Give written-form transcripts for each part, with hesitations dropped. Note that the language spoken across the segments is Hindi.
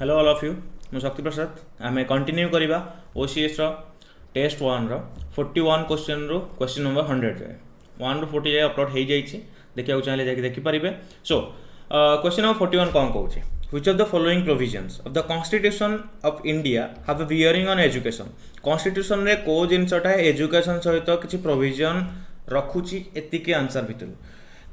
हेलो ऑल ऑफ यू मु शक्ति प्रसाद आम कंटिन्यू करवा ओसीएस टेस्ट 1 रो 41 क्वेश्चन रु क्वेश्चन नंबर 100 जाए 1 ରୁ 40 जाए अपलोड हो जाइए देखा चाहिए जाकि देखिपारे। सो क्वेश्चन नंबर 41 कौन कौन which of the following provisions of the constitution of India have a bearing on education. Constitution रे को जिनसटा एजुकेशन सहित किसी प्रोविजन रखुची एतिके आंसर भितर।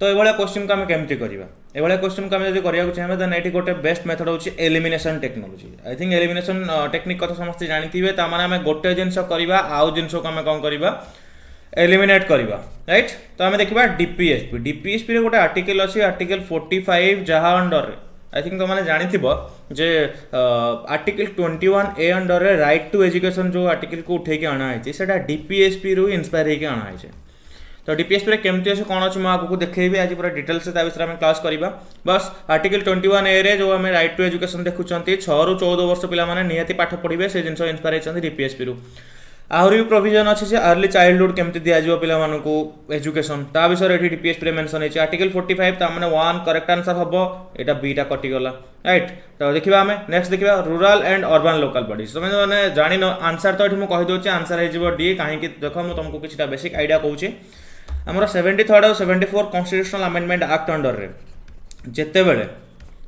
तो ये क्वेश्चन को आम केमती करवा ये क्वेश्चन को आम जब करने चाहिए देन ये गोटे बेस्ट मेथड होची elimination technology. I think elimination technique कथा समस्त जानते ताने आम गोटे जिनस करवा आउ जिनस को आम कौन करवा एलिमिनेट करवा राइट। तो आम देखा डीपीएसपी डीपीएसपी रे गोटे आर्टिकल अच्छी आर्टिकल 45 जहाँ अंडर आई थिंक तुमने जानी जे आर्टिकल 21A अंडर रे राइट टू एजुकेशन जो आर्टिकल को उठे अणाई से डीपीएसपी रु इन्स्पायर होकर अणाई। तो डीपीएसपी केमती अच्छे कौन अच्छे मुझे देखिए आज पूरा डिटेल्स विषय में क्लास करवा। बस आर्टिकल 21A रे जो आम राइट टू एजुकेशन देखुं 6 ରୁ 14 वर्ष पे निहाती पाठ पढ़े से जिन इन्स्पायर होती डीपीएसपी रु। आहरी भी प्रोविजन अच्छे से अर्ली चाइल्डहुड केमती दिज्व पे एजुकेशन ता विषय ये डीपीएसपी मेंशन है। आर्टिकल 45 मैंने 1 करेक्ट आंसर हम यहाँ बीटा कटिगला राइट। तो देखा आम नेक्स्ट देखा rural and urban local bodies. तुम मैंने जान आंसर तो ये कहीदे आंसर हो डी कहीं देख मुझे तुमको किसी बेसिक आइडिया कहूँ आमर 73rd और 74 कॉन्स्टिट्यूशनल अमेंडमेंट एक्ट अंडर रे जिते बड़े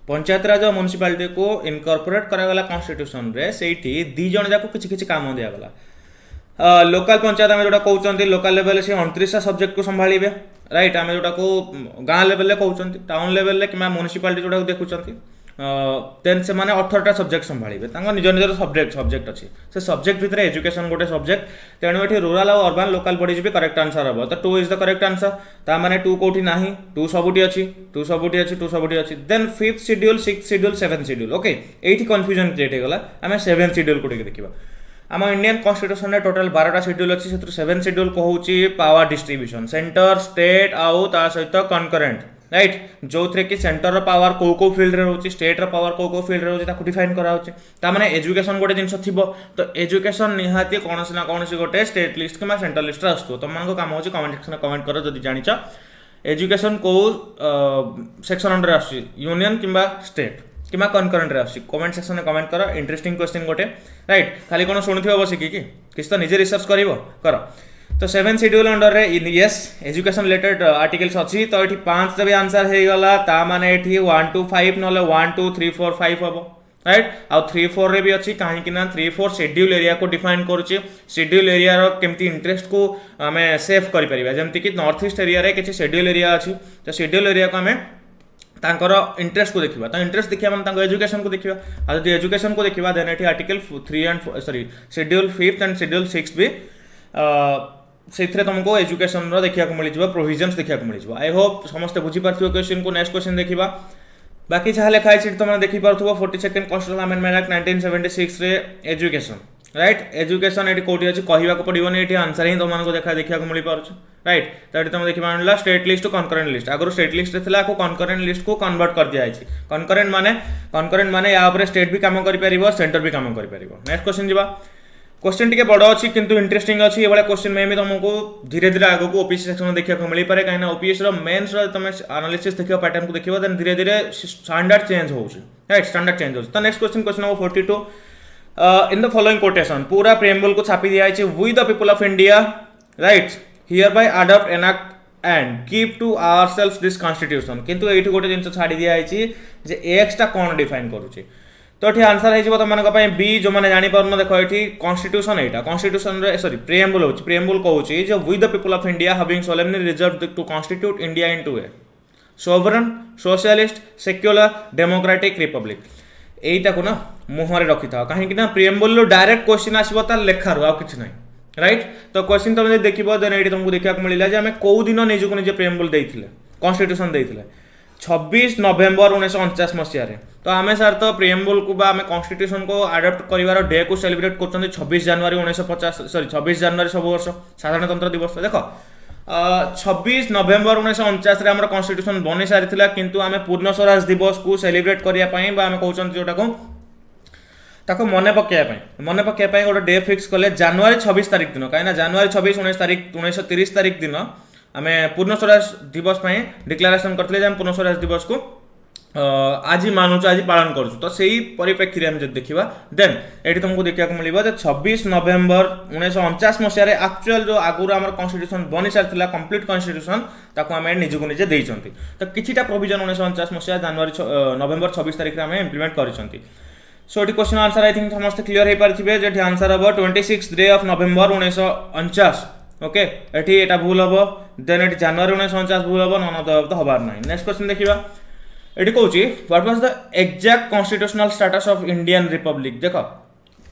पंचायत राज और म्युनिसिपालिटी को इनकॉर्पोरेट करागला कॉन्स्टिट्यूशन रे सेठी दी जन जाको किछि किछि काम दियागला। लोकल पंचायत आम जोटा कहते लोकल लेवल से 29 सब्जेक्ट को संभाଳିबे राइट। आम जोटा को गाँ लेवल कहते टाउन लेवल कि म्युनिसिपालिटी जोटा देखुं देन से माने 18टा सब्जेक्ट संभाଳିबे निज निजर सब्जेक्ट अच्छी से सब्जेक्ट भितर एजुकेशन गोटे सब्जेक्ट तेणु ये रूराल और अर्बन लोकल बॉडीज भी करेक्ट आंसर हम। तो 2 इज द करेक्ट आंसर ता माने 2 कोठी नाही 2 सबुटी अच्छी 2 सबुटी अच्छी 2 सबुटी अच्छी then 5th schedule 6th schedule 7th schedule okay एठी कंफ्यूजन क्रिएट हो गला। आम 7th शेड्यूल को देखा आम इंडियन कॉन्स्टिट्यूशन में टोटल 12टा शेड्यूल अच्छी से 7th शेड्यूल कहूँ पावर डिस्ट्रीब्यूशन सेंटर स्टेट आउ ता सहित कनकरेंट राइट जो थे कि सेंटर पावर को फील्ड रे रोचे स्टेट पावर को फील्ड रे रोचे डिफाइन कराउचे ता माने एजुकेशन गोटे जिनस थिबो। तो एजुकेशन निहाती कौन ना कौन गोटे स्टेट लिस्ट कि सेंट्रल लिस्ट आसो तुम मान काम हो कमेंट सेक्शन कमेंट कर जदि जानिच एजुकेशन को सेक्शन अंडर आस यूनियन किंबा स्टेट कि कनकरेंट रे आसी कमेंट सेक्शन में कमेंट कर। इंटरेस्टिंग क्वेश्चन गोटे राइट खाली कौन शुणुथिबो बसिकी कि किसी तो निजे रिसर्च कर। तो 7th शेड्यूल अंडर रे यस एजुकेशन रिलेटेड आर्टिकल्स अच्छी तो ये 5 जब आंसर हो गला ता माने ये 1 to 5 ना 1 2 3 4 5 हम राइट। आउ 3 4 रे भी अच्छी कहीं 3 4 शेड्यूल एरिया को डिफाइन करुचे शेड्यूल एरिया रो केमती इंटरेस्ट को आम सेव कर परिबा जेमति कि नॉर्थ ईस्ट एरिया रे किछि शेड्यूल एरिया अच्छी तो शेड्यूल एरिया को आम तांकर इंटरेस्ट को देखा तो इंटरेस्ट देखा मैंने एजुकेशन को देखा और जब एजुकेशन को देखा देन ये article 3 and sorry schedule 5th and schedule 6th भी से तुमको एजुकेशन देखा मिल प्रोविजन्स देखा मिल। आई होप समस्ते बुझीपार क्वेश्चन को नेक्स्ट क्वेश्चन देखा बाकी जहाँ लिखाई तुम देखिपार 42nd कॉन्स्टिट्यूशनल अमेंडमेंट एक्ट 1976 रे एजुकेशन राइट एजुकेशन ये कौटी अच्छी कहवाक पड़ोनी ये आंसर ही तुमको देखा मिल पार्छ राइट। तो ये तुम देखा state list to concurrent list आगुरी स्टेट लिस्ट था कनकरेंट लिस्ट को कन्वर्ट कर दिखाई कनकरेंट माने या स्टेट भी कम कर सेंटर भी कम कर। नेक्स्ट क्वेश्चन जी क्वेश्चन टी बड़ अच्छी किंतु इंटरेस्टिंग अच्छी ये क्वेश्चन में भी तुमको धीरे धीरे आगे को ओपीएससी सेक्शन देखा मिल पाए कहीं ओपीएससी मेन्स तुम एनालिसिस देख पैटर्न को देखो देन धीरे धीरे स्टैंडर्ड चेंज हो राइट स्टैंडर्ड चेंज हो। तो next question question number 42 in the following quotation पूरा प्रेम्बल को छापी दिखाई we the people of India right hereby adopt enact and give to ourselves this constitution किंतु ये गोटे जिन छाड़ी दिखाई जे एक्सटा कौन डिफाइन करुचे। तो ये आंसर है तुम बी जो मैंने जापर देख ये कॉन्स्टिट्यूशन यहाँ कॉन्स्टिट्यूशन सॉरी प्रिएम्बल हो प्रिएम्बल कहूँ जो we the people of India having solemnly reserved to constitute India into a sovereign socialist secular democratic republic यहीटा को ना मुहर रखी था कहीं प्रिएम्बल डायरेक्ट क्वेश्चन आसो तार लेखार आ कि ना राइट। तो क्वेश्चन तुम देख देन ये तुमको देखा मिला आम कौ दिन निजक निजे प्रिएम्बल देते कॉन्स्टिट्यूशन देते 26 नवेम्बर 1949 मसीह। तो आम सार तो प्रिएम्बल को आम कॉन्स्टिट्यूशन को अडॉप्ट कर डे को सेलिब्रेट कर 26 जनवरी 1950 सॉरी 26 जनवरी सब वर्ष साधारणतंत्र दिवस देख 26 नवेम्बर 1949 आम कॉन्स्टिट्यूशन बनी सारी किंतु आम पूर्ण स्वराज दिवस को सेलिब्रेट करने आम कहते जोटा को मन पकड़ गोटे डे फिक्स कले जनवरी 26 तारीख दिन कहीं जनवरी 26 19 तारीख 1930 तारीख दिन आम पूर्ण स्वराज दिवस डिक्लारेसन करते पूर्ण स्वराज दिवस को आज मानुଛୁ आज पालन करूँ तो से परिप्रेक्षी में जब देखा देन ये तुमको देखा मिले 26 नवेम्बर 1949 मसीह एक्चुअल जो आगुरी आम कन्स्टिट्यूशन बनी सारी कंप्लीट कन्स्टिट्यूशन ताको आम निजक निजे देते तो किछिटा प्रोविजन 1949 मसीहा जनवरी नवेम्बर 26 तारिख में आम इम्प्लीमेंट कर सो ये क्वेश्चन आंसर आई थिंक समस्त क्लीयर हो पारे जे आंसर हम 26 डे ऑफ नवेम्बर 1949 ओके ये भूल हम देन ये जनवरी 1949 भूल हम नन ऑफ द हबार ना नेक्स्ट क्वेश्चन देखा ये कौन what was the exact constitutional status of Indian Republic देख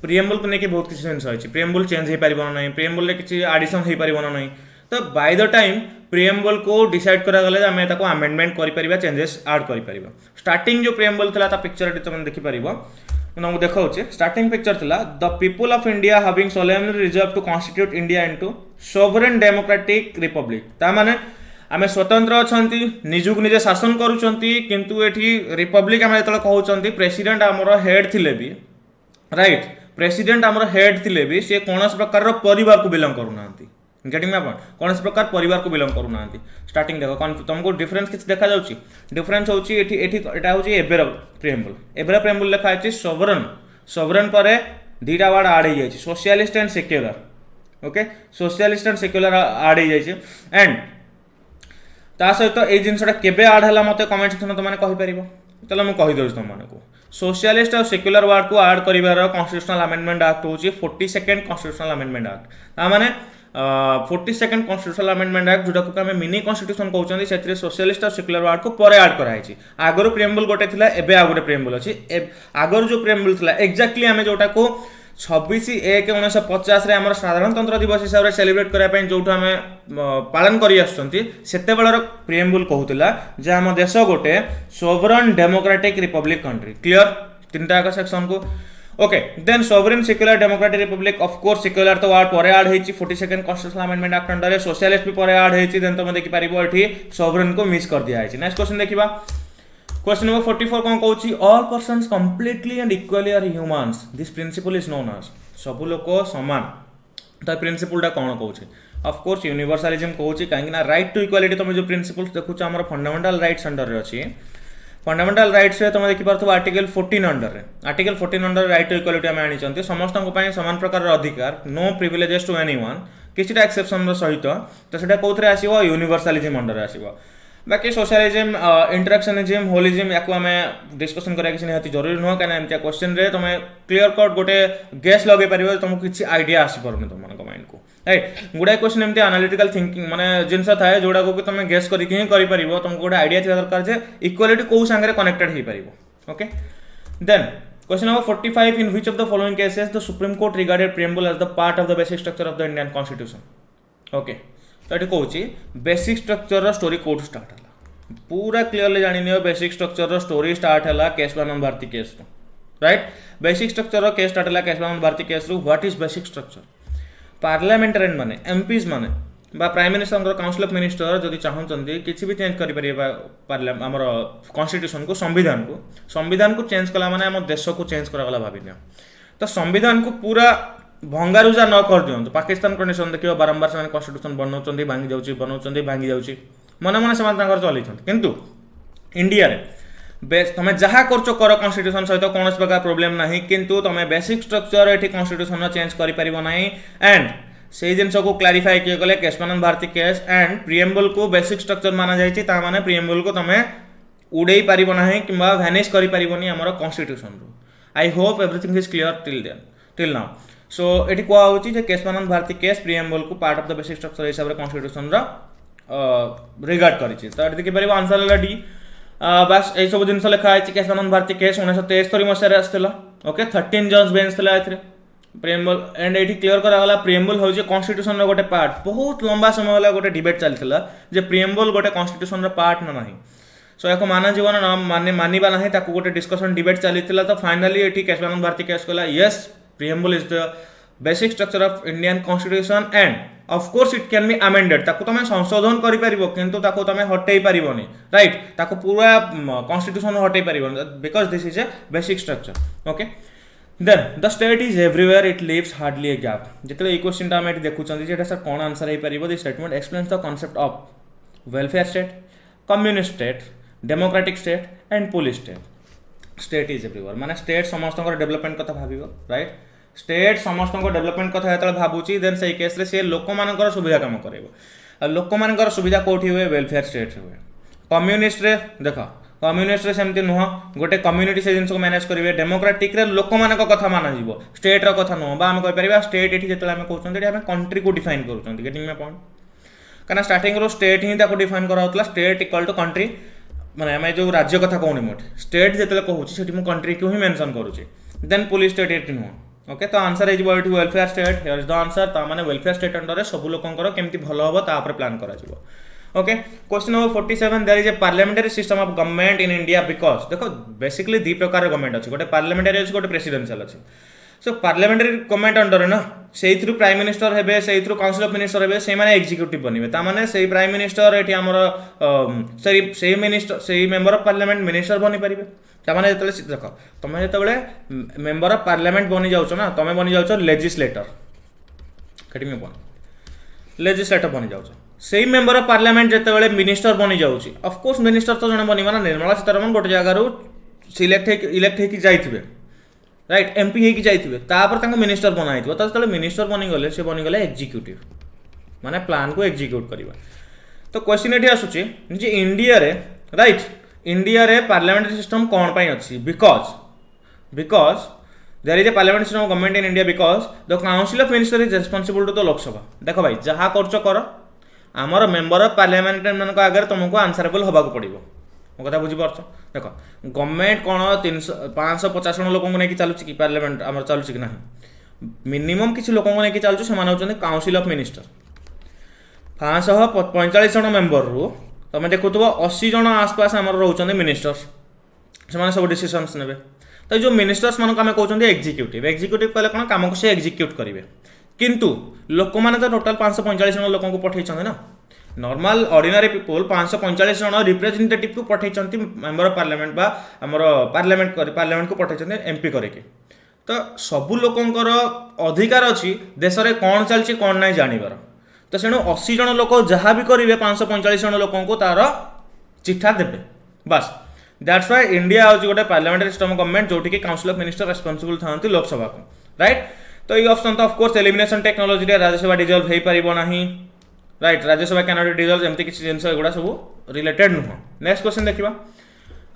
प्रिएम्बल को लेकिन बहुत किसी जिन अच्छी प्रिएम्बल चेंज हो पार ना प्रिएम्बल किसी आडिशन हो पार ना तो बाय द टाइम प्रिएम्बल को डिसाइड करागले आम आमेंडमेंट कर चेंजेस आड कर स्टार्टिंग जो प्रिएम्बल था पिक्चर तुम देखिपर तुमको देखा स्टार्टिंग पिक्चर था the people of India having solemnly reserve to constitute India into sovereign democratic republic तामाने आम स्वतंत्र अच्छा निजुक निजे शासन करूँ ये रिपब्लिक आम जो कहते प्रेसिडेंट आमर हेड थिले भी राइट प्रेसिडेंट आमर हेड थिले भी सी कौन प्रकार परिवार को बिलंग करूना गेटिंग आप कौन प्रकार परिवार को बिलंग करूना स्टार्टिंग देख तुमको डिफरेन्स किसी देखा डिफरेन्स हूँ एबेर प्रिएम्बल एबेर प्रिएम्बल लिखा है सोवरन सोवरन पर दुईटा वार्ड आड हो socialist and secular okay socialist and secular आड हो एंड ता सहित ये जिनसा केबे आड है मत कमेंट सेक्शन तुमने कहीपर चलो मुझे कहीदे तुमको सोशलिस्ट और सेक्युलर वार्ड को आड कर कन्स्टिट्यूशनल अमेंडमेंट एक्ट हूँ 42nd कन्स्टिट्यूशनल अमेंडमेंट एक्ट ताने 42nd कन्स्टिट्यूशनल अमेंडमेंट एक्ट जोटा को मिनी कन्स्टिट्यूशन कहते से सोशलिस्ट और सेक्युलर वार्ड को पर आड कराई आगर प्रिएम्बल गोटे था एबे आ गोटे प्रिएम्बल अच्छी आगर जो प्रिएम्बल था एक्जाक्टली आम जोटा को 26/1/1950 आम साधारणतंत्र दिवस हिसाब से सेलिब्रेट करने जो आम पालन कर प्रिएम्बल कहूला जे आम देश गोटे sovereign democratic republic country clear तीनटा सेक्शन को okay then sovereign secular democratic republic of course secular तो वार्ड पर आड होती 42nd constitutional amendment act under socialist भी पर आड होती देन तुम देखिपार ये सोवरेन को मिस कर दिया नेक्स्ट क्वेश्चन देखा क्वेश्चन नंबर 44 कौन कहूँ all persons completely and equally are humans this principle is known as सब लोक समान तो प्रिंसिपलटा कौन कहूँ ऑफ कोर्स यूनिवर्सलिज्म कहूँ कहीं राइट टू इक्वालिटी तुम जो प्रिंसिपल देखुच आम फंडामेंटल राइट्स अंडर अच्छी फंडामेंटल राइट्स तुम देखिपार article 14 under article 14 under right to equality आम आनी समस्त सामान प्रकार अधिकार नो प्रिविलेजेस टू एनीवन किसी एक्सेप्शन सहित तो सीटा कौन आसो यूनिवर्सलिज्म अंडर आसो बाकी सोशलिज्म इंटरेक्शनिज्म होलिज्म या आम डिस्कसन करा किसी निहाती जरूरी नुह कहीं एमती क्वेश्चन रे तुम क्लीयर कट गोटे गेस लगे पार तुमको किसी आइडिया आसपारे तुम माइंड को राइट गुड़ाए क्वेश्चन एमती एनालिटिकल थिंकिंग माने जिनस थाए जोड़ा को तुम गेस करके तुमको गोटे आइडिया थी दरकार जे इक्वालिटी कौ सांगे कनेक्टेड हो पार okay then question number 45 in which of the following cases the supreme court regarded preamble as the part of the basic structure of the Indian constitution okay तो ये कहूँ बेसिक स्ट्रक्चर स्टोरी कौट स्टार्ट है पूरा क्लीयरली जानी बेसिक स्ट्रक्चर स्टोरी स्टार्ट है Kesavananda Bharati case right basic structure case start है Kesavananda Bharati case what is basic structure parliamentarian माने एमपीज माने prime minister council of minister जदि चाहते किसी भी चेंज कर आमर कॉन्स्टिट्यूशन को संविधान को चेंज कला माने आम देश को चेंज करागला भावी तो संविधान को पूरा भंगारुजा न कर दिखाँ पाकिस्तान कंडीशन देखिए बारंबार से कन्स्टिट्यूशन बनाऊँ भांगी जाऊँगी बनाऊँ भांगी जाऊँगी मन मन से चलते किंतु इंडिया रे तुम जहाँ कर कन्स्टिट्यूशन सहित कौन प्रकार प्रोब्लेम ना किंतु तुम बेसिक स्ट्रक्चर ये कन्स्टिट्यूशन चेंज कर एंड से जिन को क्लारिफाई किए गले Kesavananda Bharati case and preamble को बेसिक स्ट्रक्चर माना जाए माने प्रिएम्बल को तुम उड़े पार ना कि भैनिश कर आमर constitution I hope everything is clear till now so ये कहुच्छे केशवानंद भारती केस प्रिएम्बल को part of the basic structure हिसाब से कन्स्टिट्यूशन रिगार्ड कर देखिए आंसर है डी बास यही सब जिन लिखाई केशवानंद भारती केस 1973 मसीह आसाला ओके 13 जज बेंच थी प्रिएम्बल एंड ये क्लीयर करागला प्रिएम्बल हूँ कन्स्टिट्यूशन गोटे पार्ट बहुत लंबा समय गोटे डिबेट चलता जे प्रिएम्बल गोटे कन्स्टिट्यूशन पार्ट ना नहीं सो या माना जीवन माने मानवा ना गोटे डिस्कसन डिबेट चलता तो फाइनाली ये केशवानंद भारती केस कहला yes preamble is the basic structure of Indian constitution end of course it can be amended ताको तुम संशोधन कर किंतु ताको तुम हटई पारिबनी राइट ताको पूरा कॉन्स्टिट्यूशन हटई पारिबनी because this is a basic structure okay then the state is everywhere it leaves hardly a gap जितने ये क्वेश्चन आम ये देखुं सर कौन आंसर हो पार this statement explains the concept of welfare state communist state democratic state and police state state is everywhere माने स्टेट समस्त डेवलपमेंट कथा भाविबो राइट स्टेट समस्त डेवलपमेंट कथा जो भावुची देन से केस सी लोक मान सुविधा कम कर लोक मान सुविधा कौटी हुए वेलफेयर स्टेट हुए कम्युनिस्ट रे देख कम्युनिस्ट रे सेमती नुह गोटे कम्युनिटी से जिनस को मैनेज करेंगे डेमोक्रेटिक रे लोक मान कथा मान जीवो स्टेट रो कथा नुह आम कह स्टेट ये जो आम कहते कंट्री को डिफाइन कर गेटिंग माय पॉइंट कहीं स्टार्टिंग रो स्टेट ही डिफाइन कराला स्टेट इक्वल टू कंट्री माने आम जो राज्य कथा कहूनी मोटे स्टेट जो कहूँ कंट्री को ही मेंशन करुच्ची देन पुलिस स्टेट ये नुह ओके तो आंसर हो welfare state here is the answer तो मैंने वेलफेयर स्टेट अंडर सब लोकंर केमती भल हम तापर प्लान करा okay question number 47 there is a parliamentary system of government in India because देखो बेसिकली दी प्रकार गवर्नमेंट अच्छे गोटे पार्लियामेंटरी अच्छे गोटे प्रेसिडेंशियल अच्छे सो पार्लियामेंटरी गवर्नमेंट अंडर ना से प्राइम मिनिस्टर हे से काउंसिल ऑफ मिनिस्टर हे से एग्जीक्यूटिव बनवे ताने से प्राइम मिनिस्टर ये आमर से मिनिस्टर से मेंबर ऑफ पार्लियामेंट मिनिस्टर बनी पारे ताने जो देख तुम जो मेंबर ऑफ पार्लियामेंट बनी जाऊँ ना तुम बनी जाऊँ लेजिस्लेटर कटिंग लेजिस्लेटर बनी जाऊँ से मेंबर ऑफ पार्लियामेंट जो मिनिस्टर बनी जाऊँगी ऑफकोर्स मिनिस्टर तो जन बनवा ना निर्मला सीतारमण गोटे जगार इलेक्ट होगी जाइए राइट एमपी होगी जाइए मिनिस्टर बनाई तो मिनिस्टर बनीगले से बनीगले एग्जीक्यूटिव माने प्लान को एग्जीक्यूट करवा तो क्वेश्चन ये आसूची इंडिया रे राइट इंडिया रे पार्लियामेंटरी सिस्टम कौन पाई अच्छी because there is a parliamentary system of government in India because the council of minister is responsible to the Lok Sabha देखो भाई जहाँ कर आमर मेंबर ऑफ पार्लियामेंट मान आगे तुमको आंसरेबल होगा पड़ो मो कथा बुझीपार देख गवर्नमेंट कौन 550 जन लोक नहीं चलुची कि पार्लियामेंट आम चलुची कि ना मिनिमम किसी लोक नहीं चलुचे से होती काउंसिल ऑफ मिनिस्टर 545 जन मेंबर रू तुम देखु 80 जन आसपास आम रोचे मिनिस्टर्स से सब डिसीजन्स ने तो जो मिनिस्टर्स मान आम कहते एग्जीक्यूटिव कहले कौन कम को से एग्जीक्यूट करेंगे किंतु लोक मैंने तो टोटाल 545 जन लोक पठे ना नॉर्मल ऑर्डिनरी पीपल 545 जन रिप्रेजेंटेटिव को पठे मेंबर ऑफ पार्लियामेंट बा आमर पार्लियामेंट को पठे एमपी करके तो सबू लोकंर अधिकार अच्छी देश में कौन चलती कौन ना जानवर तो से 80 जन लोक जहाँ भी करेंगे 545 जन लोक तार चिठा देवे बस दैट्स व्हाई इंडिया हूँ गोटे पार्लियामेंटरी सिस्टम गवर्नमेंट जोटि कि काउंसिल ऑफ मिनिस्टर रेस्पॉन्सिबल था लोकसभा को राइट तो ये ऑप्शन तो of course elimination technology Rajya Sabha dissolved हो पार ना राइट राज्यसभा कैनोट डिजल्व एमती किसी जिन एगुड़ा सब रिलेटेड नुह नेक्स्ट क्वेश्चन देखा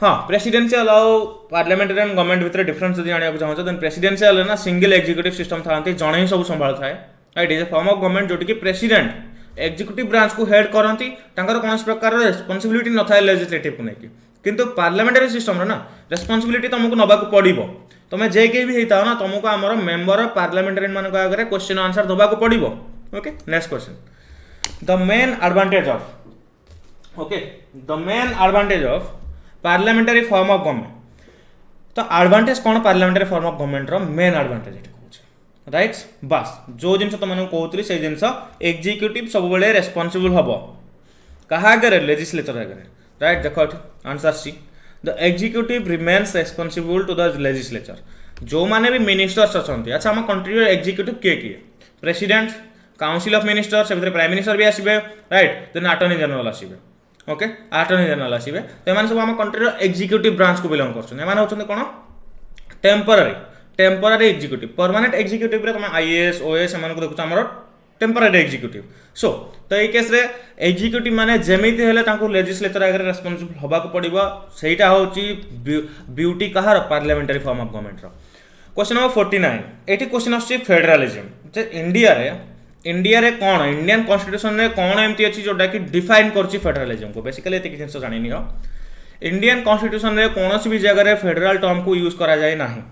हाँ प्रेसिडेंशियल आउ पार्लियामेंटेरियन गवर्नमेंट भितर डिफरेंस जब जाना चाहूँ देन प्रेसिडेंशियल ना सिंगल एग्जीक्यूटिव सिस्टम था जड़े ही सब संभाल थाए right is a form of government जोटि कि प्रेसिडेंट एग्जीक्यूटिव ब्रांच को हेड करती कौन प्रकार रेस्पॉन्सिबिलिटी न था लेजिस्लेटिव को लेकिन किंतु पार्लियामेंटरी सिस्टम ना रेस्पॉन्सिबिलिटी तुमको नवाक पड़ो तुम जे के भी होता ना तुमको आमर मेंबर ऑफ पार्लियामेंटेरियन मान आगे क्वेश्चन आंसर देवाक पड़ो okay next question the main advantage of parliamentary form of government तो एडवांटेज कौन पार्लियामेंटरी फॉर्म ऑफ गवर्नमेंट रो मेन एडवांटेज ये कहूँ राइट बस जो जिन तुमको कहती से जिन एग्जीक्यूटिव सब बेले रेस्पॉन्सिबल हम क्या आगे लेजिस्लेचर आगे राइट देख answer C the executive remains responsible to the legislature जो मैंने भी मिनिस्टर्स अच्छा अच्छा आम कंट्री एग्जीक्यूटिव किए प्रेसिडेंट काउंसिल ऑफ मिनिस्टर से प्राइम मिनिस्टर भी आसबे राइट देन अटॉर्नी जनरल आसबे ओके अटॉर्नी जनरल आसबे तो ये सब आम कंट्री एग्जीक्यूटिव ब्रांच को बिलोंग कर कौन टेम्पररी एग्जीक्यूटिव परमानेंट एग्जीक्यूटिव तुम आईएएस ओएएस एम देखुच आम टेम्पररी एग्जीक्यूटिव सो तो ये केस एग्जीक्यूटिव माने जेमिति हेले तांको लेजिस्लेचर आगे रेस्पॉन्सिबल होबाक पड़िबो सेटा होची ब्यूटी कहार पार्लियामेंटरी फॉर्म ऑफ गवर्नमेंट रो क्वेश्चन नंबर 49 एटी क्वेश्चन आछि फेडरलिज्म जे इंडिया रे कौन इंडियन कॉन्स्टिट्यूशन रे कौन एमती अछि जोटा कि डिफाइन करछि फेडरलिज्म को बेसिकली एति जिंस जानि नियो इंडियन कॉन्स्टिट्यूशन रे कोनोसी भी जगह रे फेडरल टर्म को यूज करा जाय नाही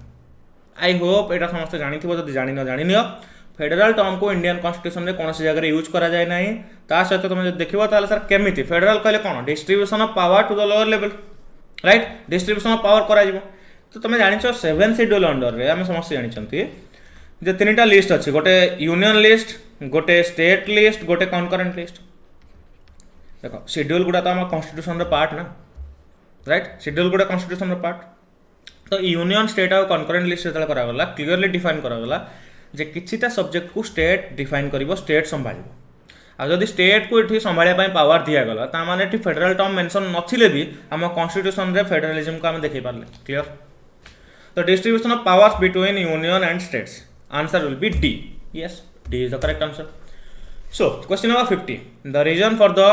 आई होप एटा समस्त जानिथिबो जदि जानि न जानि नियो फेडरल टर्म को इंडियन कॉन्स्टिट्यूशन रे कोनोसी जगह रे यूज करा जाय नाही ता सहित तुम जदि देखिबो ताले सर केमिति फेडरल कहले कोन distribution of power to the lower level right distribution of power करा जिवो तो तुम जानिछो 7 शेड्यूल अंडर रे हम समस्त जानिछंती जे तीनटा लिस्ट अछि गोटे यूनियन लिस्ट गोटे स्टेट लिस्ट गोटे कनकरेंट लिस्ट देखो शेड्यूल गुडा तो आम कॉन्स्टिट्यूशन रो पार्ट ना राइट शेड्यूल गुडा कॉन्स्टिट्यूशन रो पार्ट तो यूनियन स्टेट और कनकरेंट लिस्ट जो करागला क्लीयरली डिफाइन करागला जे किछिटा सब्जेक्ट को स्टेट डिफाइन करिवो स्टेट संभालिबो आदि स्टेट को ये संभालिया पावर दिगला ताने फेडरल टर्म मेंशन नथिले भी आम कॉन्स्टिट्यूशन रे फेडरलिज्म को आम देखि पारले क्लियर तो distribution of powers between union and states answer will be D yes D is the correct answer so question number 50 the reason for the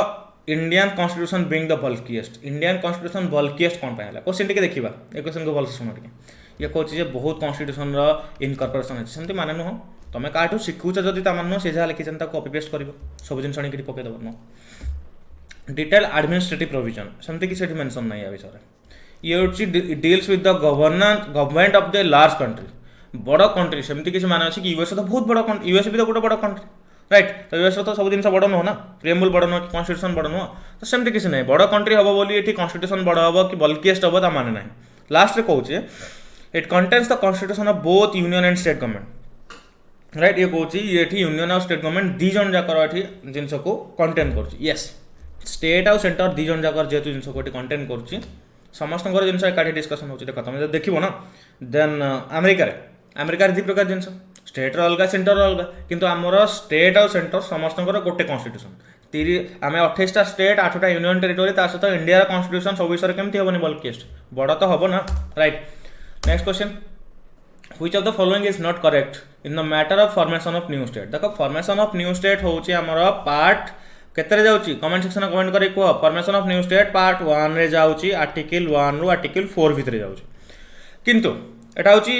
Indian constitution being the bulkiest Indian constitution bulkiest कौन पाइला क्वेश्चन टिके देखिबा ए क्वेश्चन को भलसे सुन टिके ये कहूँ जे बहुत कॉन्स्टिट्यूशन रो इनकॉर्पोरेशन अछि सेमति माने नुह तुम काठू शिखुच जदि नुह से जहाँ लिखी कॉपी पेस्ट कर सब जिन आनिक पकईदेव नुह डिटेल एडमिनिस्ट्रेटिव प्रोविजन सेमती किसी मेंशन ना या विषय ये हूँ deals with the government of the large country बड़ कंट्री सेमती किसी मान अच्छी कि यूएस तो बहुत बड़ यूएस भी तो गोटे बड़ कंट्री राइट तो यूएस तो सब जिन बड़ नुह ना प्रिएम्बल बड़ नुह कॉन्स्टिट्यूशन बड़ नुह तो सेमती किसी ना बड़ कंट्री हम बोली ये कॉन्स्टिट्यूशन बड़ हम कि बल्किएस्ट हम ता माने ना लास्ट कहूँ it contains the constitution of both union and state government right ये कहूँ ये यूनियन और स्टेट गवर्नमेंट दी जन जाकर जिनस को कंटेन कर यस स्टेट आउ सेंटर दी जन जाकर जेहेतु जिनस को कंटेन कर समस्त जिन एकाठी डिस्कसन होती देख तुम देख ना देन अमेरिकार दी प्रकार जिन स्टेट अलग सेंटर अलग किंतु आमर स्टेट आउ सेंटर समस्त गोटे कॉन्स्टिट्यूशन आम 28टा स्टेट 8टा यूनियन टेरिटोरी सहित इंडिया कॉन्स्टिट्यूशन सब विषय केमती हेनी बल्किएस्ट बड़ तो हम ना right next question which of the following is not correct in the matter of formation of new state देखो फॉर्मेशन ऑफ न्यू स्टेट होची हमर पार्ट केतरे जाउची कमेंट सेक्शन में कमेंट करी को formation of new state part 1 रे जाउची आर्टिकल 1 रु आर्टिकल 4 भितरे जाउची किंतु एटा होची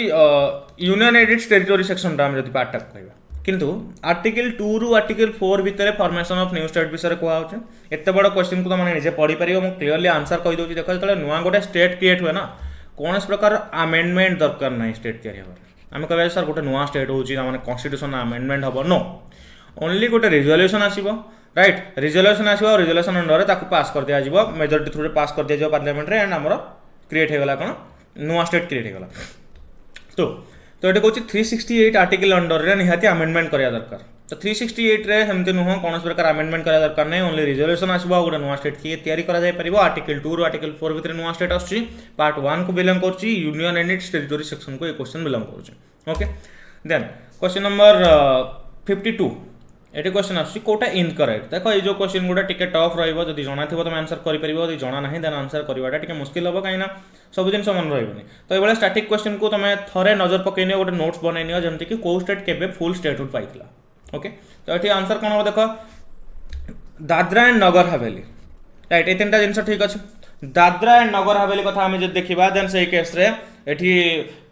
यूनियन एडिट्स टेरिटोरी सेक्शन रा हम जदी पार्ट टाक कहबा किंतु आर्टिकल 2 रु आर्टिकल 4 भितरे फॉर्मेशन ऑफ न्यू स्टेट विषय को आउची एते बड़ क्वेश्चन को त माने निजे पढी परिबो मु क्लियरली आंसर कहि दोची देखो जतले नुवा गोटे स्टेट क्रिएट हुए ना कौन प्रकार आमेंडमेंट दरकार ना स्टेट तैयारी आम कह सर गोटे नुआ स्टेट होने कॉन्स्टिट्यूशन आमेंडमेंट हम नो ओनली गोटे रिजोल्यूशन आसो राइट रिजोल्यूशन आसो रिजोल्यूशन अंडर ताकू पास कर दिया मेजोरिटी थ्रू पास कर दिया पार्लियामेंट रे एंड आमर क्रिएट होगा कौन नुआ स्टेट क्रिएट होगा तो ये कहूँ 368 आर्टिकल अंडर रे निहाती आमेंडमेंट करा दरकार तो 368 रे हमती नुह कौन प्रकार आमेंडमेंट करा दरकार नहीं ओनली रिजोल्यूशन आसो गोटे नुआ स्टेट किए तैयारी करा जाय परिबो आर्टिकल 2 रु आर्टिकल 4 भितर नुआ स्टेट आछि पार्ट 1 को बिलोंग करछि union and its territory section को ये क्वेश्चन बिलोंग करछि ओके देन क्वेश्चन नंबर 52 एटी क्वेश्चन आछि कोटा इनकरेक्ट देखो ये जो क्वेश्चन गुडा टिके टफ रहइबो जदि जणा थिबो तुम आंसर करि परिबो जदि जणा नाही देन आंसर करिवाटा टिके मुश्किल हबो काइना सब जिन मन रहइबोनी तो ए बेला स्टैटिक क्वेश्चन को तुम थरे नजर पकैनियो गोटे नोट्स बनैनियो जेमति कि को स्टेट केबे फुल स्टेटहुड पाइथिला ओके तो ये आंसर कौन हम देखो Dadra and Nagar Haveli right ये तीन जिन ठीक अच्छे दादरा एंड नगर हवेली कथा आम जो देखा देन से केस रे एठी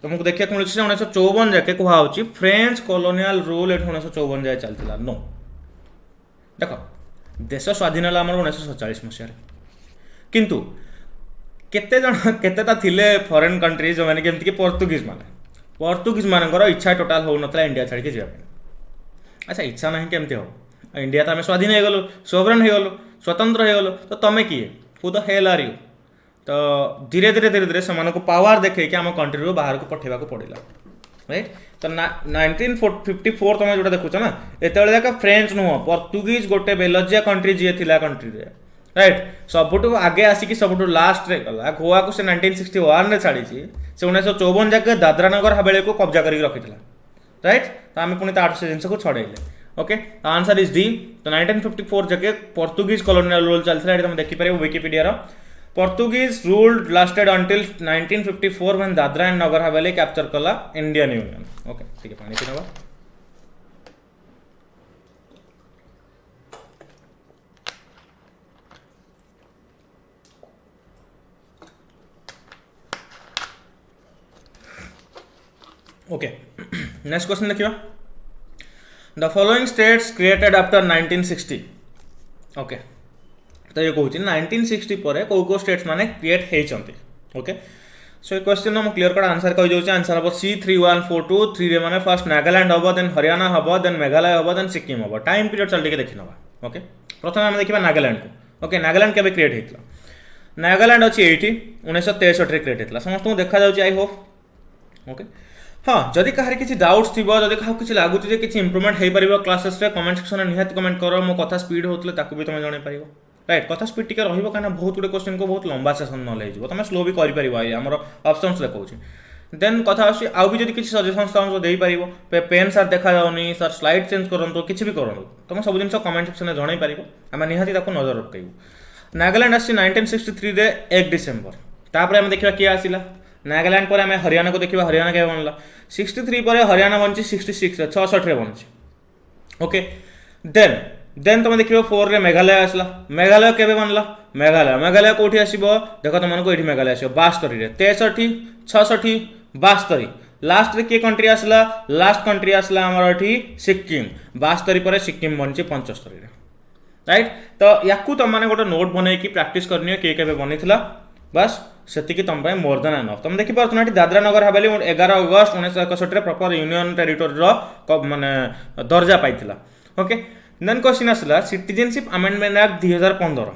तुमको देखा मिलूँ 1954 जाके कहुच्छी फ्रेंच कॉलोनियल रूल ये 1954 जाए चलता नो देख देश स्वाधीन है 1947 मसीह किंतु केते जन केतेटा थिले फॉरेन कंट्री जो मैंने केमती पोर्तुगीज मानकर इच्छा टोटाल हो नथला इंडिया छाड़ी जावाई अच्छा इच्छा ना केमती हम इंडिया तो आम स्वाधीन हो गलु सोवरेन हो गलु स्वतंत्र हो गलु तो तुम किए who the hell are you तो धीरे धीरे से पावर देखे आम कंट्री बाहर को पठेवा को पड़ा राइट तो 1954 तुम जो देखुच ना एत फ्रेंच नुह पोर्तुगीज गोटे बेलजिया कंट्री जी थिला कंट्री रे राइट सबुठ आगे आसिक सबुठ लास्ट रे गला गोवा को से 1961 रे छाड़ी से 1954 जाके दादरा नगर हवेली को कब्जा करके रखिथिला राइट तो आम पुणी ताठ से जिन को छड़ेले ओके आंसर इज डी तो 1954 जगह पोर्तुगीज कॉलोनियल रूल चलता है तुम देखिपारे Wikipedia Portuguese rule lasted until 1954 when Dadra and Nagar Haveli captured कला इंडियन यूनियन ओके ठीक है पानी पीना ओके नेक्स्ट क्वेश्चन देखिए the following states created after 1960 okay तो ये कहूँ 1960 पर कौ स्टेट्स माने क्रिएट होती ओके सो ये क्वेश्चन हम क्लियर कट आंसर कही जाऊँ आंसर हम C3142 3 माने फर्स्ट नागालैंड हम देन हरियाणा हम देन मेघालय हम देन सिक्किम हम टाइम पीरियड चल के देखी ना ओके प्रथम आम देखा नागालैंड को ओके नागालैंड केबे क्रिएट होता नागालैंड अच्छी ये 1963 क्रिएट होता समस्त देखा जाऊँ आई होप ओके हाँ जदि कहार किसी डाउट्स थी जदि क्या किसी लगुच कि इंप्रूवमेंट हो पार क्लासेस कमेंट सेक्शन में निहाती कमेंट कर मो कथा स्पीड होते भी तुम जन पार राइट कथा स्पीड टी बहुत गुटे क्वेश्चन को बहुत लंबा सेसन ना तुम स्लो भी कर आमर ऑप्शंस देखा देन कथा आसी आउ भी जदि किसी सजेशन तुमको दे पारिबो पेन सर देखा जाउनी सर स्लाइड चेंज करंतो किछि भी करंतो तुम सब जिन कमेंट सेक्शन में जणाई पारिबो आमे निहाती ताको नजर रखैबो। नागालैंड आसी 1963 रे 1 डिसेंबर तापर आमे देखिबा किया आसिला नागालैंड पर आमे हरियाणा को देखिबा हरियाणा के बनला 63 पर हरियाणा बनची 66 रे 66 रे बनची ओके। देन तुम देखिबो 4 रे मेघालय आसला मेघालय केबे बनला मेघालय कोठी आसीबो देखो तुमको एठी मेघालय आसीबो 72 रे 63 66 72 लास्ट रे के कंट्री आसला लास्ट कंट्री आसला हमर एठी सिक्किम 72 पर सिक्किम बनची 75 रे राइट। तो याकू तुम माने गोटे नोट बनै कि प्रैक्टिस करनी के केबे बनिथिला बस सेतिकी तुम पाए मोर देन एनफ। तुम देखि पारछ ना दादरा नगर हवेली 11 अगस्त 1961 रे प्रॉपर यूनियन टेरिटोरी रो माने दर्जा पाइथिला ओके। देन क्वेश्चन आसला citizenship amendment act 2015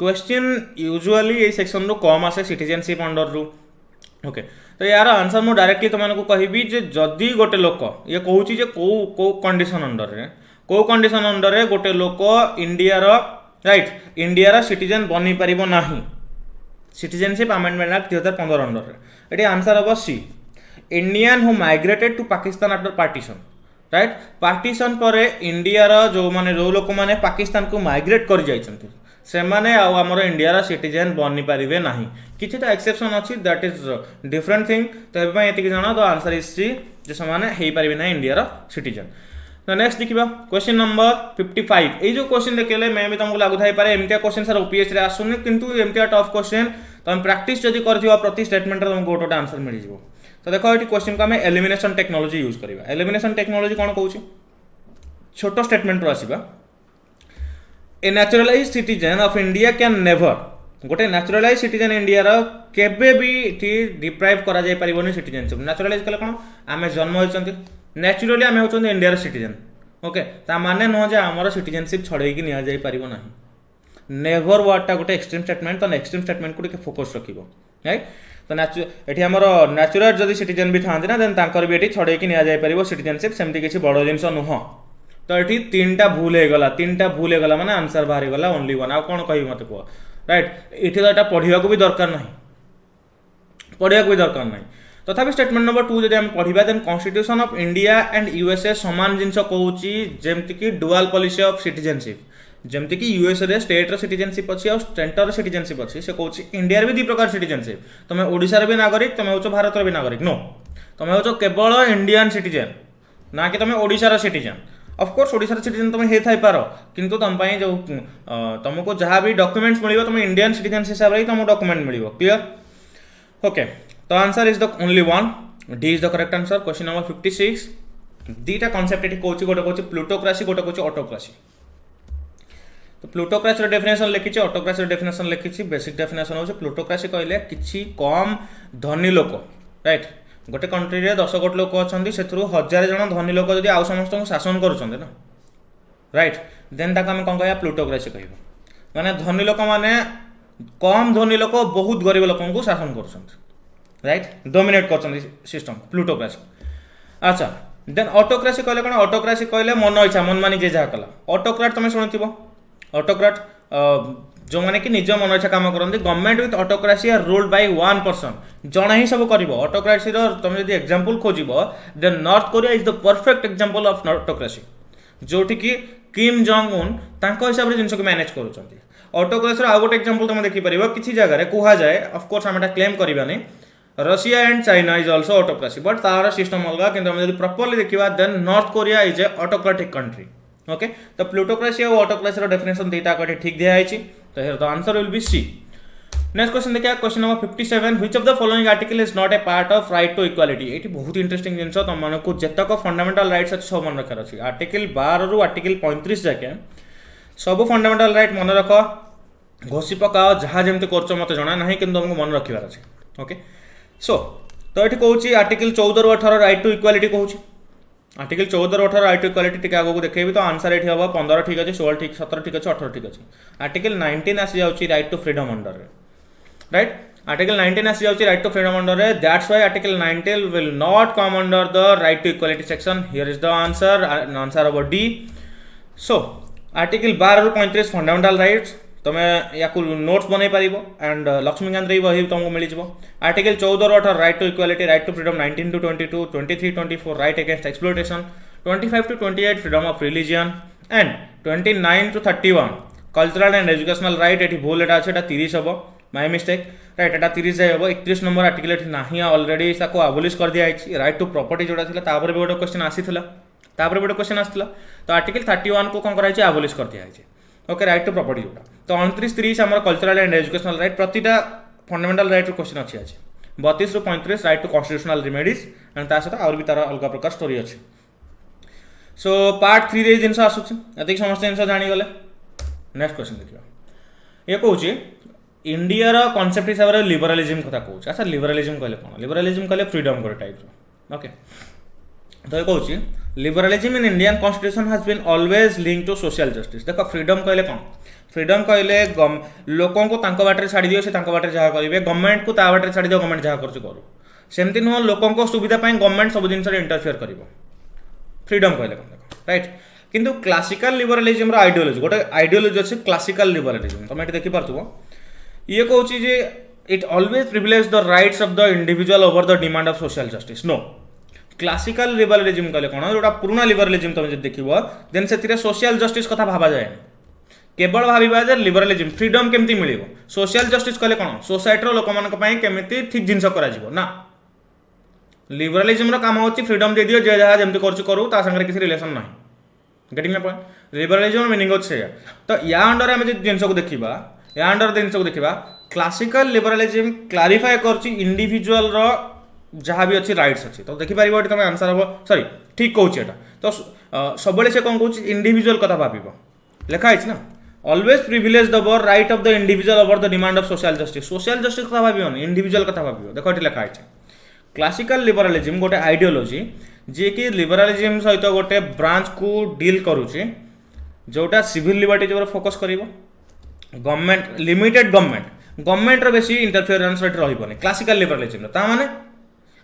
question usually a section रो कम आसे सिटीजनशिप अंडर रू ओके। तो यार आंसर मु डायरेक्टली तुमको कहबी जे जदि गोटे लोक ये कहूची जे को कंडीशन अंडर रे गोटे लोक इंडिया रो राइट इंडिया रो सिटीजन बनी परिबो नाही सिटीजनशिप अमेंडमेंट एक्ट 2015 अंडर रे एटी आंसर हबो C Indian who migrated to Pakistan after partition right. Partition पर इंडिया रो जो माने जो लोक माने पाकिस्तान को माइग्रेट कर जाइछन्ति से माने आ हमर इंडिया रो सिटीजन बनी परिबे नाही किछटा एक्सेप्शन अछि दैट इज डिफरेंट थिंग। तो एबे एति कि जानो तो आंसर इज सी जे समाने हेई परिबे ना इंडिया रो सिटीजन। तो नेक्स्ट देखिबा क्वेश्चन नंबर 55 ए जो क्वेश्चन देखले मैं भी तुमको लागु थाई पारे एमतिया क्वेश्चन सर ओपीएस रे आसुनी किंतु एमतिया टफ क्वेश्चन तुम प्रैक्टिस जदि करथिबा प्रति स्टेटमेंट रे तुमको गोटोटा आंसर मिल जिवो। तो देखो एटी क्वेश्चन को हम एलिमिनेशन टेक्नोलॉजी यूज करिबा एलिमिनेशन टेक्नोलॉजी कोन कहूची छोटो स्टेटमेंट रो आसीबा a naturalized citizen of India can never गोटे नेचुरलाइज सिटीजन इंडिया रो केबे भी टी डिप्राइव करा जाय परिबोनी सिटीजनशिप नेचुरलाइज कले कोन आमे जन्म होइचंती नेचुरली आमे होचंती इंडिया रो सिटीजन ओके। ता माने न जे हमर सिटीजनशिप छड़ेई कि निया जाय परिबो नाही नेवर वर्डटा गोटे एक्सट्रीम स्टेटमेंट तो एक्सट्रीम स्टेटमेंट को फोकस रखिबो राइट। तो एठी हमर नेचुरल जदि सिटीजन भी थांती ना देन तांकर भी एठी छड़ेई कि निया जाय परिबो सिटीजनशिप सेमति किछि बड़ जिंस नुह। तो एठी तीनटा भूल हे गला माने आंसर बाहरी गला ओनली वन आ कोन कहि मते को राइट। एठी तो एटा पढिबा को भी दरकार नाही तथापि स्टेटमेंट नंबर 2 जदि हम पढिबा then constitution of India and USA समान जिंस कहूची जेमति कि डुअल पॉलिसी ऑफ सिटीजनशिप जेमति कि यूएसए रे स्टेट रो सिटीजनशिप अछि और सेंटर रो सिटीजनशिप अछि से कहूची इंडिया रे भी दी प्रकार सिटीजनशिप तमे ओडिसा रे भी नागरिक तमे होचो भारत रो भी नागरिक नो तमे होचो केवल इंडियन सिटीजन ना कि तमे ओडिसा रो सिटीजन ऑफ कोर्स ओडिसा रो सिटीजन तमे हे थाई पारो किंतु तम पई जो तुमको जहां भी डॉक्यूमेंट्स मिलिबो तमे इंडियन सिटीजन हिसाब रे तुमको डॉक्यूमेंट मिलिबो क्लियर ओके। तो answer is the only one D is the correct answer. Question number 56 दीटा कांसेप्ट एठी कोची गोटे कोची प्लूटोक्रेसी गोटे कोची ऑटोक्रेसी। तो प्लूटोक्रेसी रो डेफिनेशन लिखिछि ऑटोक्रेसी रो डेफिनेशन लिखिछि बेसिक डेफिनेशन होचे प्लूटोक्रेसी कहले किछि कम धनी लोक राइट गोटे कंट्री रे 10 कोटी लोक अछंती सेथरु 1000 जण धनी लोक जदि आउ समस्त को शासन करूछन्ते ना राइट देन ताका हम कोन कहया प्लूटोक्रेसी कहबो माने धनी लोक माने कम धनी लोक बहुत गरीब लोकन को शासन करूछन्ते राइट डोमिनेट करछन्ती सिस्टम प्लूटोक्रेसी। अच्छा देन ऑटोक्रेसी कहले कोन ऑटोक्रेसी कहले मन इच्छा मन मानी जे जा कला ऑटोक्रेट तुम सुनिथिबो ऑटोक्रेट जो माने कि निज मन इच्छा काम करନ୍ତି government with autocracy are ruled by one person जण ही सब करिवो ऑटोक्रेसी रो तुम यदि एग्जांपल खोजिबो then North Korea is the perfect example of autocracy जोठी कि किम जोंग उन तांको हिसाब रे जिंस को मैनेज करूछंती। ऑटोक्रेसी रो आ गोटे एग्जांपल तुम देखि परिबो किछि जगह रे कुहा जाय ऑफ कोर्स हम एटा क्लेम करिबा नै Russia and China is also autocracy but तार सिस्टम अलगा किंतु हम यदि प्रॉपर्ली देखिबा then North Korea is a autocratic country okay. तो प्लूटोक्रेसी और ऑटोक्रेसी रो डेफिनेशन देटा कोठी ठीक दिया आइछि तो here the answer will be C. Next question देखिया question number 57 which of the following article is not a part of right to equality. एटी बहुत इंटरेस्टिंग जिंस तुम मानको जेतक फंडामेंटल राइट्स अछि सब मन रखर अछि आर्टिकल 12 रु आर्टिकल 35 जाके सब फंडामेंटल राइट मन रख घोषि पकाओ जहा जेमते करछो मते जणा नाही किंतु तुमको मन रखिबार अछि ओके। सो तो एटी कहूची आर्टिकल 14 रु 18 राइट टू इक्वालिटी कहूची आर्टिकल 14 रु 18 राइट टू इक्वालिटी टिके आगो देखैबी तो आंसर एठी हबो 15 ठीक अछि 16 ठीक 17 ठीक अछि 18 ठीक अछि। आर्टिकल 19 आसी जाउची राइट टू फ्रीडम अंडर रे राइट आर्टिकल 19 आसी जाउची राइट टू फ्रीडम अंडर रे that's why article 19 will not come under the right to equality section here is the answer answer हबो डी। सो आर्टिकल 12 रु 35 फंडामेंटल राइट्स तुम्हें या नोट्स बनई पार एंड लक्ष्मीकांत बही तुमको मिल जाव article 14 right to equality right to freedom 19 to 22 23 24 right against exploitation 25 to 28 freedom of religion and 29 to 31 cultural and educational right ये भूल एटा अच्छे 30 हम माय मिस्टेक राइट एटा 30 हम 31 नंबर आर्टिकल ये ना ऑलरेडी आबोलिश कर दिखाई राइट टू प्रॉपर्टी जोड़ा था भी गोटे क्वेश्चन आसीला गोटे क्वेश्चन आसाला तो आर्टिकल 31 को कौन कराई आबोलिश कर दिखाई ओके राइट टू प्रॉपर्टी जोटा तो 29 30 आम कल्चरल एंड एजुकेशनल राइट प्रतिटा फंडामेंटल राइट रो क्वेश्चन अच्छी आज 32 ରୁ 35 right to constitutional remedies and ता सहित आउर भी तार अलग प्रकार स्टोरी अच्छी सो पार्ट 3 रे जिनस आसुची एतिक समस्त जिनस जानि गले नेक्स्ट क्वेश्चन देखिबा ये कहूची इंडिया रो कांसेप्ट हिसाब रे लिबरलिज्म कथा कहूची अच्छा लिबरलिज्म कहले कोन लिबरलिज्म कहले फ्रीडम गोटे टाइप रो ओके तो ये कहूची liberalism in Indian constitution has been always link to social justice देखो फ्रीडम कहले कौन फ्रीडम कहले लोकों को तांको बाटे छाड़ी दियो से तांको बाटे जहाँ करेंगे गवर्नमेंट को ता बाटे छाड़ी दियो गवर्नमेंट जहाँ कर करू सेमती नुह लोकों को सुविधा गवर्नमेंट सब जिन इंटरफेयर कर फ्रीडम कहले कौन देखो राइट किंतु क्लासिकल लिबरलिज्म आइडियोलॉजी गोटे आइडियोलॉजी अच्छे क्लासिकल लिबरलिज्म तुम ये देखिपो ये कहूँ जे it always privilege the rights of the individual over the demand of social justice no classical liberalism कहले कौन जो पुराना लिबरलिज्म तुम देख देन से सोशल जस्टिस कथा भावा जाए केवल भाविबा जे लिबरलिज्म फ्रीडम केमती मिलिबो सोशल जस्टिस कहले कौन सोसाइटी लोक मान केमिति ठीक जिनस करा ना लिबरलिज्म काम होची फ्रीडम दे दियो जे जहाँ जमती करू ता संगे किसी रिलेशन ना getting my point liberalism meaning होचे तो या अंडर आम जिनस को देखा या अंडर जिनस को देखा क्लासिकल लिबरलिज्म क्लारिफाई कर इंडिविजुअल रो जहाँ भी अच्छी राइट्स अच्छी तो देखिपार तुम आंसर हम सॉरी ठीक कहूँ तो सब से कौन कहूँ इंडिविजुअल कथा भाव लिखाई ना always privilege the right of the individual over the demand of social justice कथा भाव इंडिविजुअल कथा भाव देखो ये लिखाई क्लासिकल लिबरलिज्म गोटे आइडियोलॉजी जी कि लिबरलिज्म सहित गोटे ब्रांच को डील करुच्ची जोटा सिविल लिबर्टीज पर फोकस कर गवर्नमेंट लिमिटेड गवर्नमेंट बेसी इंटरफेरेंस रही क्लासिकल लिबरलिज्म ता माने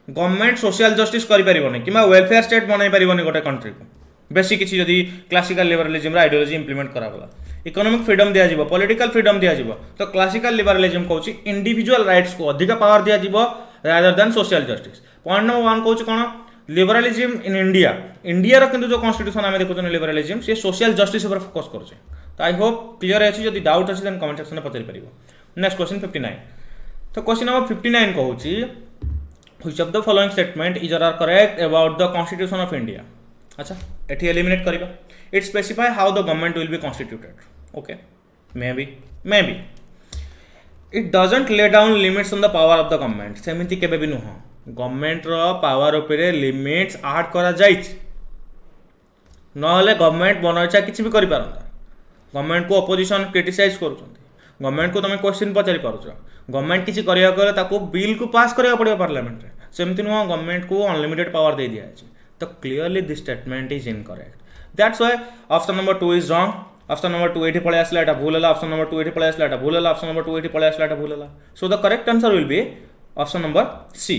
गवर्नमेंट सोशल जस्टिस करें कि वेलफेयर स्टेट बनई पार गोटे कंट्री को बेसी किसी जदि क्लासिकल लिबरलिज्म आइडियोलॉजी इंप्लीमेंट करागला इकोनॉमिक फ्रीडम दिया पॉलिटिकल फ्रीडम दिया तो क्लासिकल लिबरलिज्म कहूँ इंडिविजुअल राइट्स को अधिक पावर दिया rather than social justice point number 1 कहूँ कौन लिबरलिज्म इन इंडिया किंतु जो कॉन्स्टिट्यूशन आम देखुन लिबरलिज्म सी सोशल जस्टिस पर फोकस कर तो आई होप क्लियर अच्छी जब डाउट अच्छी देन कमेंट सेक्शन में पचारि पार नेक्स्ट क्वेश्चन 59 तो क्वेश्चन नंबर 59 कहूँ which of the following statement is are correct about the constitution of India अच्छा एठी एलिमिनेट करिबा it specify how the government will be constituted okay maybe it doesn't lay down limits on the power of the government सेमिति केबे भी नुह गवर्नमेंट रो पावर ऊपर लिमिट्स ऐड करा जाइछ नहले गवर्नमेंट बनइछा किछि भी करि पारंता गवर्नमेंट को ऑपोजिशन क्रिटिसाइज करूछंती गवर्नमेंट को तुम क्वेश्चन पचारि पारुछ गवर्नमेंट किसी करा बिल को पास करा पड़ो पार्लियामेंट रे सेमती नुह गवर्नमेंट को अनलिमिटेड पावर दे दिया है तो clearly this statement is incorrect that's why option number 2 is wrong option number 2 एठी पळे आसला एटा भूल हला ऑप्शन नंबर 2 एठी पळे आसला एटा भूल हला ऑप्शन नंबर 2 एठी पळे आसला एटा भूल हला so the correct answer will be option number C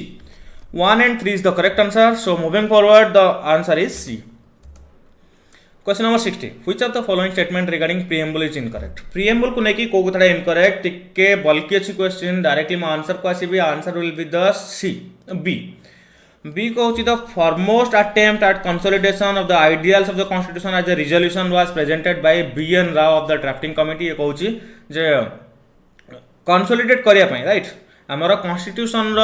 1 and 3 is the correct answer so moving forward the answer is C. Question number 60. Which of the following statement regarding preamble is incorrect? Preamble को लेके को कथड़ा incorrect टिके बल्कि अच्छी question directly मैं आंसर को आसी भी answer will be the C B को होची the foremost attempt at consolidation of the ideals of the constitution as a resolution was presented by B.N. Rao of the drafting committee ये कहूची जे consolidate करिया पई right आमर कॉन्स्टिट्यूशन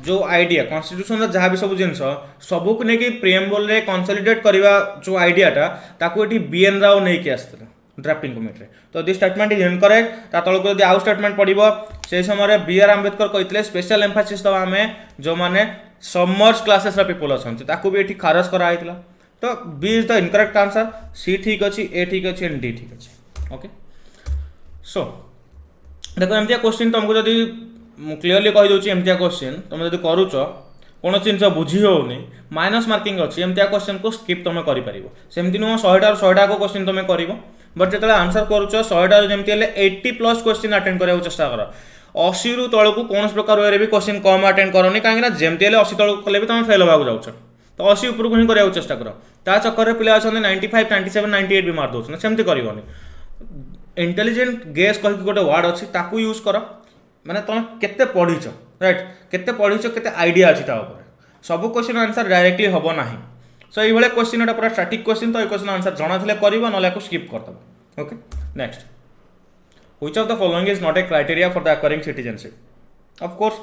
जो आइडिया कॉन्स्टिट्यूशन जहाँ भी सब जिन सबू को लेकिन प्रिएम्बल रे कंसोलिडेट करवा जो आइडियाटा ताको एठी बीएन राव नहीं आसता ड्राफ्टिंग कमिटी तो दिस स्टेटमेंट इज इनकरेक्ट ता तळको यदि आउ स्टेटमेंट पड़िबो से समय B.R. आंबेडकर कहते स्पेशल एम्फासिस दबा आम जो मैंने समर्स क्लासेस पीपल अच्छा ताको भी एठी खारज कराइतला तो B is the incorrect answer C ठीक अच्छी ए ठीक अच्छी एंड डी ठीक अच्छे ओके सो देखो एमतिया क्वेश्चन तुमको जदि क्लीयरली कहीदे एमतिया क्वेश्चन तुम जब करुच कौन जिन बुझी होनी माइनस मार्किंग अच्छी एमतिया क्वेश्चन को स्किप तुम करमती नुह 100 को क्वेश्चन तुम कर बट जो आंसर करुच 100 जमी 80+ क्वेश्चन अटेंड करने चेष्टा कर 80 रु तल को कौन प्रकार वे भी क्वेश्चन कम अटेंड करनी कहीं जमती 80 तल कले भी तुम फेल होगा जाऊँ तो 80 उपरको ही करने चेष्टा कर ता चक्कर में पिला अच्छा 95 97 98 भी मार दौर सेमती करनी इंटेलिजेंट गेस कह गोटे वर्ड अच्छी ताकू यूज कर माने तुम केते पढ़ीच राइट केते पढ़ीच केते आइडिया अच्छी सब क्वेश्चन आंसर डायरेक्टली हम ना सो ये क्वेश्चन एटा पूरा स्टैटिक क्वेश्चन तो ये क्वेश्चन आंसर जाना थे करब ना स्किप करदब okay next which of the following is not a criteria for the acquiring citizenship of course